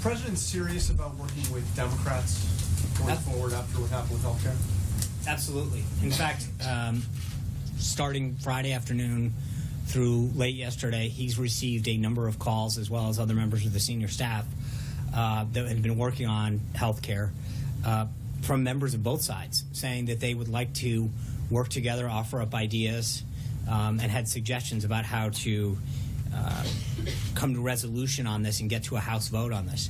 President serious about working with Democrats going forward after what happened with healthcare? Absolutely. In fact, starting Friday afternoon through late yesterday, he's received a number of calls, as well as other members of the senior staff that have been working on healthcare from members of both sides, saying that they would like to work together, offer up ideas, and had suggestions about how to come to resolution on this and get to a House vote on this.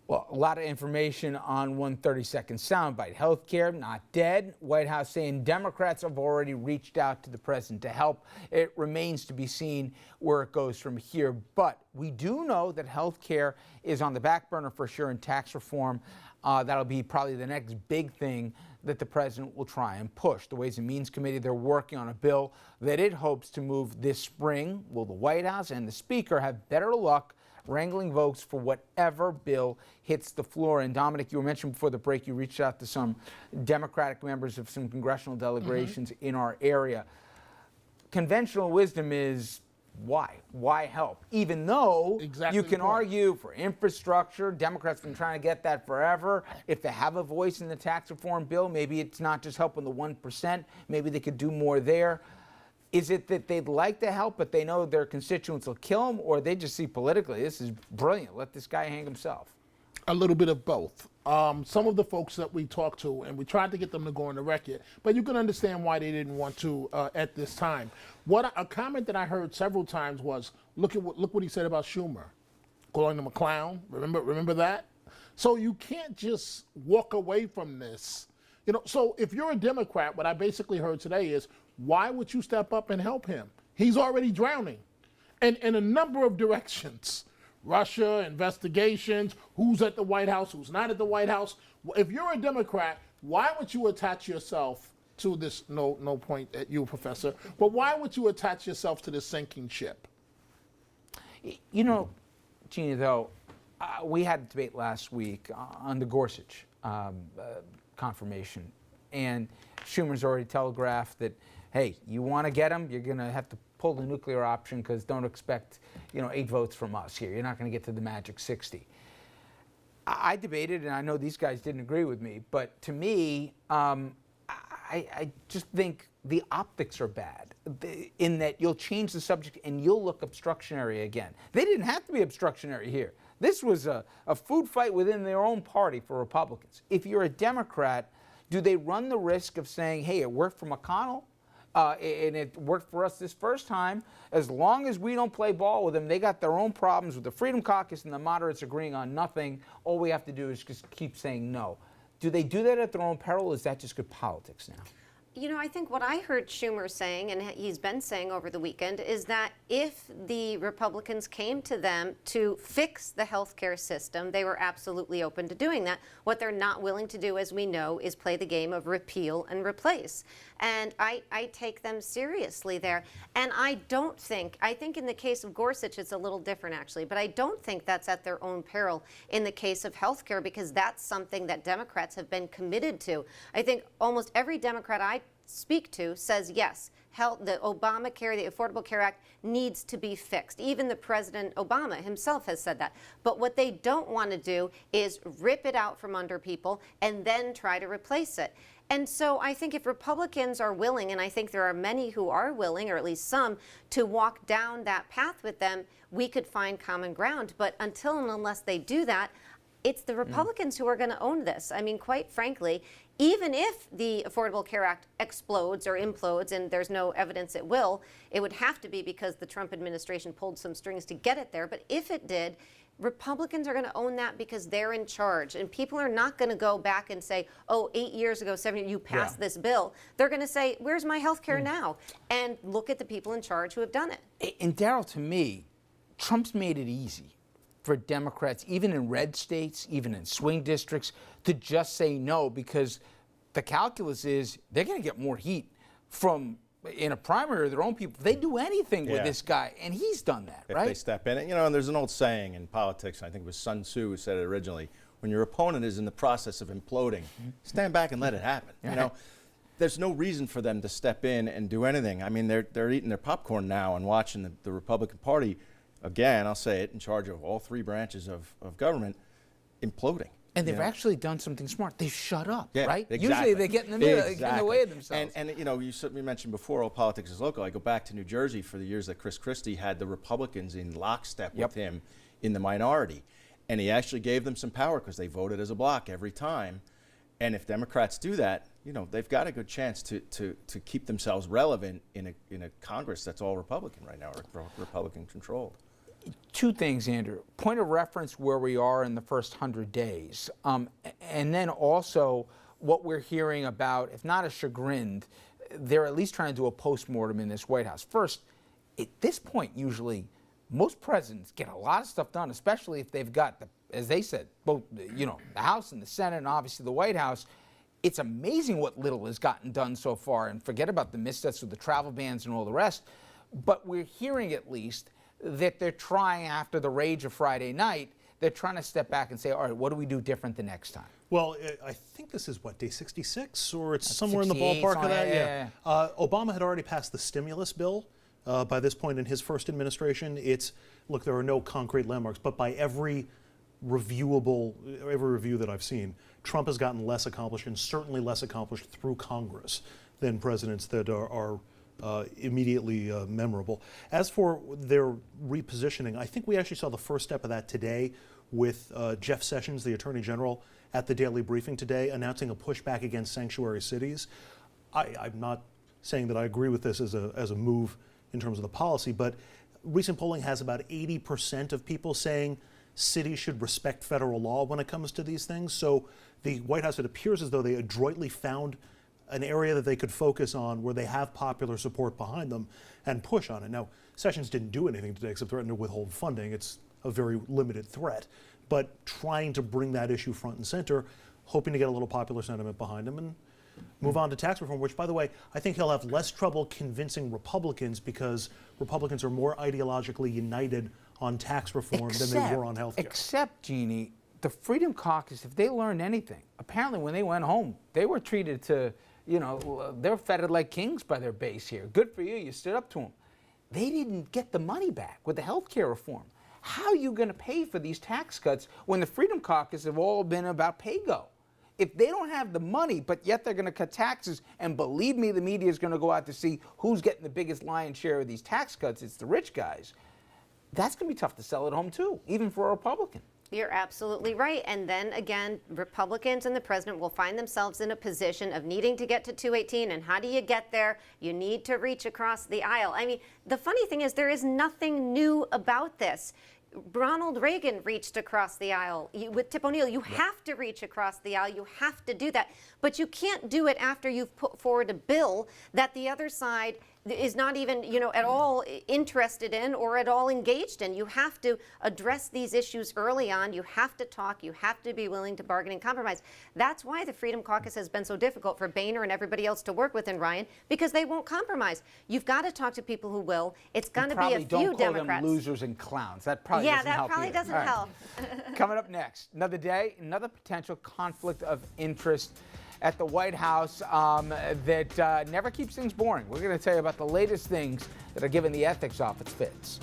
Well, a lot of information on one 30-second soundbite. Healthcare not dead. White House saying Democrats have already reached out to the president to help. It remains to be seen where it goes from here. But we do know that healthcare is on the back burner for sure, and tax reform. That'll be probably the next big thing that the president will try and push. The Ways and Means Committee, they're working on a bill that it hopes to move this spring. Will the White House and the Speaker have better luck wrangling votes for whatever bill hits the floor? And Dominic, you were mentioning before the break, you reached out to some Democratic members of some congressional delegations in our area. Conventional wisdom is why? Why help? Even though you can argue for infrastructure, Democrats have been trying to get that forever. If they have a voice in the tax reform bill, maybe it's not just helping the 1%. Maybe they could do more there. Is it that they'd like to help, but they know their constituents will kill them, or they just see politically, this is brilliant, let this guy hang himself? A little bit of both. Some of the folks that we talked to, and we tried to get them to go on the record, but you can understand why they didn't want to at this time. A comment that I heard several times was, look what he said about Schumer, calling him a clown. Remember that? So you can't just walk away from this. You know, so if you're a Democrat, what I basically heard today is, why would you step up and help him? He's already drowning, and in a number of directions. Russia, investigations, who's at the White House, who's not at the White House. If you're a Democrat, why would you attach yourself to this, no point at you, Professor, but why would you attach yourself to this sinking ship? You know, Gina, though, we had a debate last week on the Gorsuch confirmation, and Schumer's already telegraphed that, hey, you want to get him, you're going to have to pull the nuclear option, because don't expect, 8 votes from us here. You're not going to get to the magic 60. I debated, and I know these guys didn't agree with me, but to me, I just think the optics are bad, in that you'll change the subject and you'll look obstructionary again. They didn't have to be obstructionary here. This was a food fight within their own party for Republicans. If you're a Democrat, do they run the risk of saying, hey, it worked for McConnell, and it worked for us this first time, as long as we don't play ball with them, they got their own problems with the Freedom Caucus and the moderates agreeing on nothing. All we have to do is just keep saying no. Do they do that at their own peril, or is that just good politics now? I think what I heard Schumer saying, and he's been saying over the weekend, is that if the Republicans came to them to fix the healthcare system, they were absolutely open to doing that. What they're not willing to do, as we know, is play the game of repeal and replace. And I take them seriously there. And I think in the case of Gorsuch, it's a little different actually, but I don't think that's at their own peril in the case of healthcare, because that's something that Democrats have been committed to. I think almost every Democrat I speak to says yes, the Obamacare, the Affordable Care Act needs to be fixed. Even the President Obama himself has said that. But what they don't want to do is rip it out from under people and then try to replace it. And so I think if Republicans are willing, and I think there are many who are willing, or at least some, to walk down that path with them, we could find common ground. But until and unless they do that, it's the Republicans who are going to own this. I mean, quite frankly, even if the Affordable Care Act explodes or implodes, and there's no evidence it will, it would have to be because the Trump administration pulled some strings to get it there. But if it did, Republicans are going to own that because they're in charge. And people are not going to go back and say, oh, 8 years ago, 7 years, you passed this bill. They're going to say, where's my health care now? And look at the people in charge who have done it. And Darryl, to me, Trump's made it easy for Democrats, even in red states, even in swing districts, to just say no, because the calculus is they're going to get more heat from in a primary of their own people. They do anything with this guy, and he's done that, if right? They step in. And there's an old saying in politics, I think it was Sun Tzu who said it originally, when your opponent is in the process of imploding, stand back and let it happen. There's no reason for them to step in and do anything. I mean, they're eating their popcorn now and watching the Republican Party again, I'll say it, in charge of all three branches of government, imploding. And they've you know? actually done something smart. They've shut up, Yeah, right? exactly. Usually they get in the middle, they get in the way of themselves. And you know, you mentioned before, all politics is local. I go back to New Jersey for the years that Chris Christie had the Republicans in lockstep with him in the minority. And he actually gave them some power because they voted as a bloc every time. And if Democrats do that, you know, they've got a good chance to keep themselves relevant in a Congress that's all Republican right now, or Republican controlled. Two things, Andrew. Point of reference where we are in the first 100 days. And then also what we're hearing about, if not a chagrined, they're at least trying to do a postmortem in this White House. First, at this point, usually, most presidents get a lot of stuff done, especially if they've got, as they said, both the House and the Senate and obviously the White House. It's amazing what little has gotten done so far, and forget about the missteps with the travel bans and all the rest. But we're hearing at least that they're trying, after the rage of Friday night, they're trying to step back and say, all right, what do we do different the next time? Well, I think this is, what, day 66? Or it's That's somewhere in the 68, ballpark of that? yeah. Obama had already passed the stimulus bill by this point in his first administration. Look, there are no concrete landmarks, but by every review that I've seen, Trump has gotten less accomplished, and certainly less accomplished through Congress than presidents that are immediately memorable. As for their repositioning, I think we actually saw the first step of that today with Jeff Sessions, the Attorney General, at the daily briefing today, announcing a pushback against sanctuary cities. I'm not saying that I agree with this as a move in terms of the policy, but recent polling has about 80% of people saying cities should respect federal law when it comes to these things. So the White House, it appears as though they adroitly found an area that they could focus on where they have popular support behind them and push on it. Now, Sessions didn't do anything today except threaten to withhold funding. It's a very limited threat. But trying to bring that issue front and center, hoping to get a little popular sentiment behind him and move on to tax reform, which, by the way, I think he'll have less trouble convincing Republicans because Republicans are more ideologically united on tax reform than they were on health care. Except, Jeannie, the Freedom Caucus, if they learned anything, apparently when they went home, they were treated to, they're feted like kings by their base here. Good for you, you stood up to them. They didn't get the money back with the health care reform. How are you going to pay for these tax cuts when the Freedom Caucus have all been about pay-go? If they don't have the money, but yet they're going to cut taxes, and believe me, the media is going to go out to see who's getting the biggest lion's share of these tax cuts, it's the rich guys, that's going to be tough to sell at home too, even for a Republican. You're absolutely right. And then again, Republicans and the president will find themselves in a position of needing to get to 218. And how do you get there? You need to reach across the aisle. I mean, the funny thing is there is nothing new about this. Ronald Reagan reached across the aisle. With Tip O'Neill, you have to reach across the aisle. You have to do that. But you can't do it after you've put forward a bill that the other side is not even, at all interested in or at all engaged in. You have to address these issues early on. You have to talk. You have to be willing to bargain and compromise. That's why the Freedom Caucus has been so difficult for Boehner and everybody else to work with, and Ryan, because they won't compromise. You've got to talk to people who will. It's going to be a few don't call Democrats. them losers and clowns. That probably doesn't help. Yeah, that probably either. doesn't All right. help. Coming up next, another day, another potential conflict of interest at the White House that never keeps things boring. We're going to tell you about the latest things that are giving the ethics office fits.